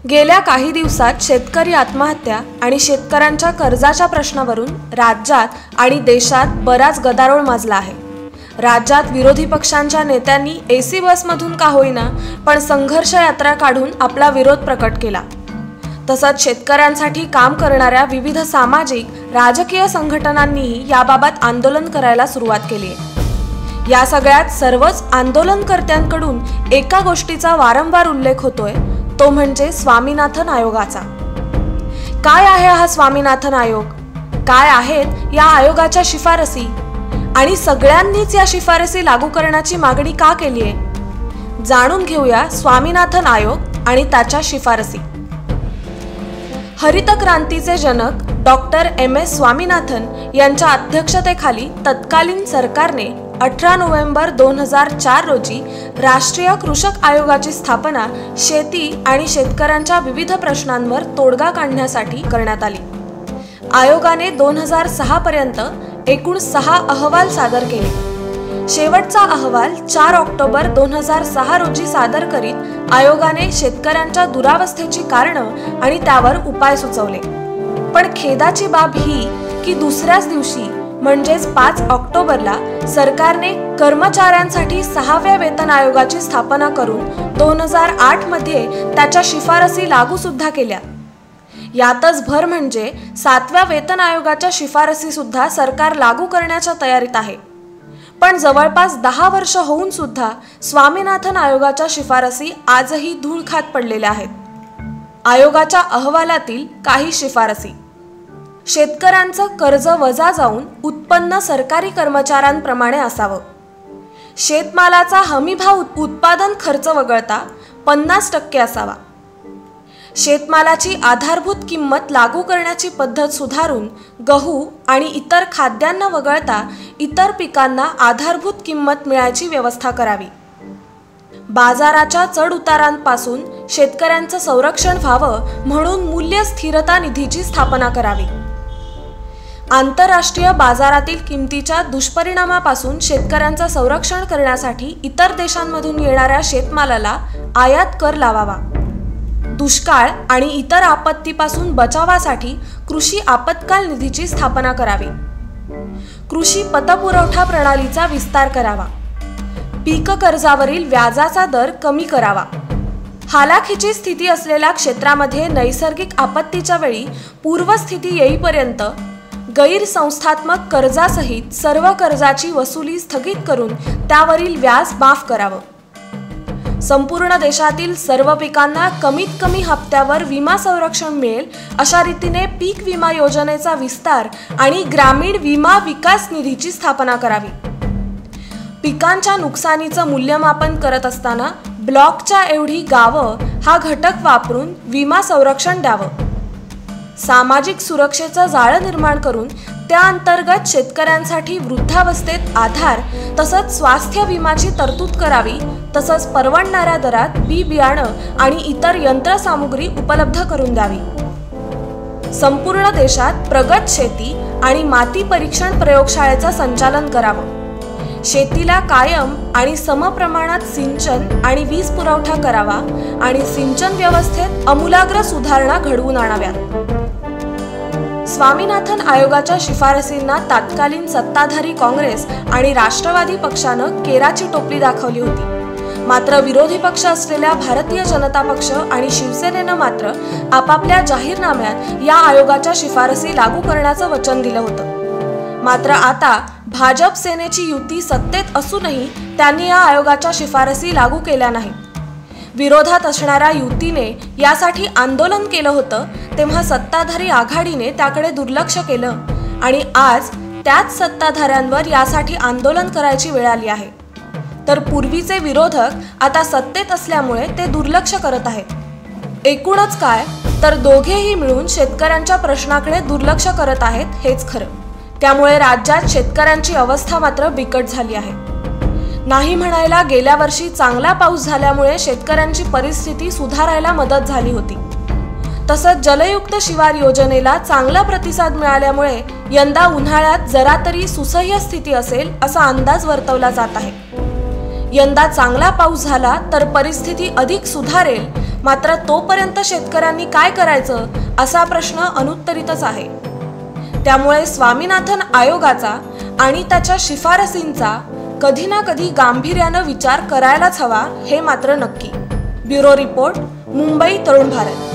गेल्या काही दिवसात शेतकरी आत्महत्या आणि शेतकऱ्यांच्या कर्जाच्या प्रश्नावरून राज्यात आणि देशात बराच गदारोळ माजला आहे। राज्यात विरोधी पक्षांच्या नेत्यांनी एसी बसमधून का होईना पण संघर्ष यात्रा काढून आपला विरोध प्रकट केला। तसंच शेतकऱ्यांसाठी काम करणाऱ्या विविध सामाजिक राजकीय संघटनांनीही याबाबत आंदोलन करायला सुरुवात केली आहे। या सगळ्यात सर्वच आंदोलनकर्त्यांकडून एका गोष्टीचा वारंवार उल्लेख होतोय, तो म्हणजे स्वामीनाथन आयोगाचा। काय आहे हा स्वामीनाथन आयोग? काय आहेत या आयोगाच्या शिफारसी आणि सगळ्यांनीच या शिफारसी लागू करण्याची मागणी का केली आहे? जाणून घेऊया स्वामीनाथन आयोग आणि त्याच्या शिफारसी। हरित क्रांतीचे जनक डॉक्टर एम.एस. स्वामीनाथन यांच्या अध्यक्षतेखाली तत्कालीन सरकारने 18 नोव्हेंबर 2004 रोजी राष्ट्रीय कृषक आयोगाची स्थापना शेती आणि शेतकऱ्यांच्या विविध प्रश्नांवर तोडगा काढण्यासाठी करण्यात आली। आयोगाने 2006 पर्यंत एकूण 6 अहवाल सादर केले। शेवटचा अहवाल 4 ऑक्टोबर 2006 रोजी सादर करीत आयोगाने शेतकऱ्यांच्या दुरावस्थेची कारणं आणि त्यावर उपाय सुचवले। पण खेदाची बाब ही की दुसऱ्याच दिवशी म्हणजेच 5 ऑक्टोबरला सरकारने कर्मचाऱ्यांसाठी 6व्या वेतन आयोगाची स्थापना करून 2008 मध्ये त्याच्या शिफारसी लागू सुद्धा केल्या। यातच भर म्हणजे 7व्या वेतन आयोगाच्या शिफारसी सुद्धा सरकार लागू करण्याच्या तयारीत आहे। पण जवळपास 10 वर्ष होऊन सुद्धा स्वामीनाथन आयोगाच्या शिफारसी आजही धूळ खात पडलेल्या आहेत। आयोगाच्या अहवालातील काही शिफारसी: शेतकऱ्यांचं कर्ज वजा जाऊन उत्पन्न सरकारी कर्मचाऱ्यांप्रमाणे असावं। शेतमालाचा हमीभाव उत्पादन खर्च वगळता 50% असावा। शेतमालाची आधारभूत किंमत लागू करण्याची पद्धत सुधारून गहू आणि इतर खाद्यान्न वगळता इतर पिकांना आधारभूत किंमत मिळायची व्यवस्था करावी। बाजाराच्या चढउतारांपासून शेतकऱ्यांचं संरक्षण व्हावं म्हणून मूल्य स्थिरता निधीची स्थापना करावी। आंतरराष्ट्रीय बाजारातील किमतीच्या दुष्परिणामापासून शेतकऱ्यांचं संरक्षण करण्यासाठी इतर देशांमधून येणाऱ्या शेतमालाला आयात कर लावावा। दुष्काळ आणि इतर आपत्तीपासून बचावासाठी कृषी आपत्काल निधीची स्थापना करावी। कृषी पतपुरवठा प्रणालीचा विस्तार करावा। पीक कर्जावरील व्याजाचा दर कमी करावा। हालाखीची स्थिती असलेल्या क्षेत्रामध्ये नैसर्गिक आपत्तीच्या वेळी पूर्वस्थिती येईपर्यंत गैरसंस्थात्मक कर्जासहित सर्व कर्जाची वसुली स्थगित करून त्यावरील व्याज माफ करावं। संपूर्ण देशातील सर्व पिकांना कमीत कमी हप्त्यावर विमा संरक्षण मिळेल अशा रीतीने पीक विमा योजनेचा विस्तार आणि ग्रामीण विमा विकास निधीची स्थापना करावी। पिकांच्या नुकसानीचं मूल्यमापन करत असताना ब्लॉकच्या एवढी गावं हा घटक वापरून विमा संरक्षण द्यावं। सामाजिक सुरक्षेचं जाळं निर्माण करून त्या अंतर्गत शेतकऱ्यांसाठी वृद्धावस्थेत आधार तसंच स्वास्थ्य विमाची तरतूद करावी। तसंच परवडणाऱ्या दरात बी बियाणं आणि इतर यंत्रसामुग्री उपलब्ध करून द्यावी। संपूर्ण देशात प्रगत शेती आणि माती परीक्षण प्रयोगशाळेचं संचालन करावं। शेतीला कायम आणि समप्रमाणात सिंचन आणि वीज पुरवठा करावा आणि सिंचन व्यवस्थेत आमूलाग्र सुधारणा घडवून आणाव्यात। स्वामीनाथन आयोगाच्या शिफारसींना तत्कालीन सत्ताधारी काँग्रेस आणि राष्ट्रवादी पक्षानं केराची टोपली दाखवली होती। मात्र विरोधी पक्ष असलेल्या भारतीय जनता पक्ष आणि शिवसेनेनं मात्र आपापल्या जाहीरनाम्यात या आयोगाच्या शिफारसी लागू करण्याचं वचन दिलं होतं। मात्र आता भाजप सेनेची युती सत्तेत असूनही त्यांनी या आयोगाच्या शिफारसी लागू केल्या नाहीत। विरोधात असणाऱ्या युतीने यासाठी आंदोलन केलं होतं तेव्हा सत्ताधारी आघाडीने त्याकडे दुर्लक्ष केलं आणि आज त्याच सत्ताधाऱ्यांवर यासाठी आंदोलन करायची वेळ आली आहे। तर पूर्वीचे विरोधक आता सत्तेत असल्यामुळे ते दुर्लक्ष करत आहेत। एकूणच काय तर दोघेही मिळून शेतकऱ्यांच्या प्रश्नाकडे दुर्लक्ष करत आहेत हेच खरं। त्यामुळे राज्यात शेतकऱ्यांची अवस्था मात्र बिकट झाली आहे। नाही म्हणायला गेल्या वर्षी चांगला पाऊस झाल्यामुळे शेतकऱ्यांची परिस्थिती सुधारायला मदत झाली होती। तसंच जलयुक्त शिवार योजनेला चांगला प्रतिसाद मिळाल्यामुळे यंदा उन्हाळ्यात जरा तरी सुसह्य स्थिती असेल असा अंदाज वर्तवला जात आहे। यंदा चांगला पाऊस झाला तर परिस्थिती अधिक सुधारेल मात्र तोपर्यंत शेतकऱ्यांनी काय करायचं असा प्रश्न अनुत्तरितच आहे। त्यामुळे स्वामीनाथन आयोगाचा आणि त्याच्या शिफारसींचा कधी ना कधी गांभीर्याने विचार करायलाच हवा हे मात्र नक्की। Bureau report, Mumbai Tarun Bharat.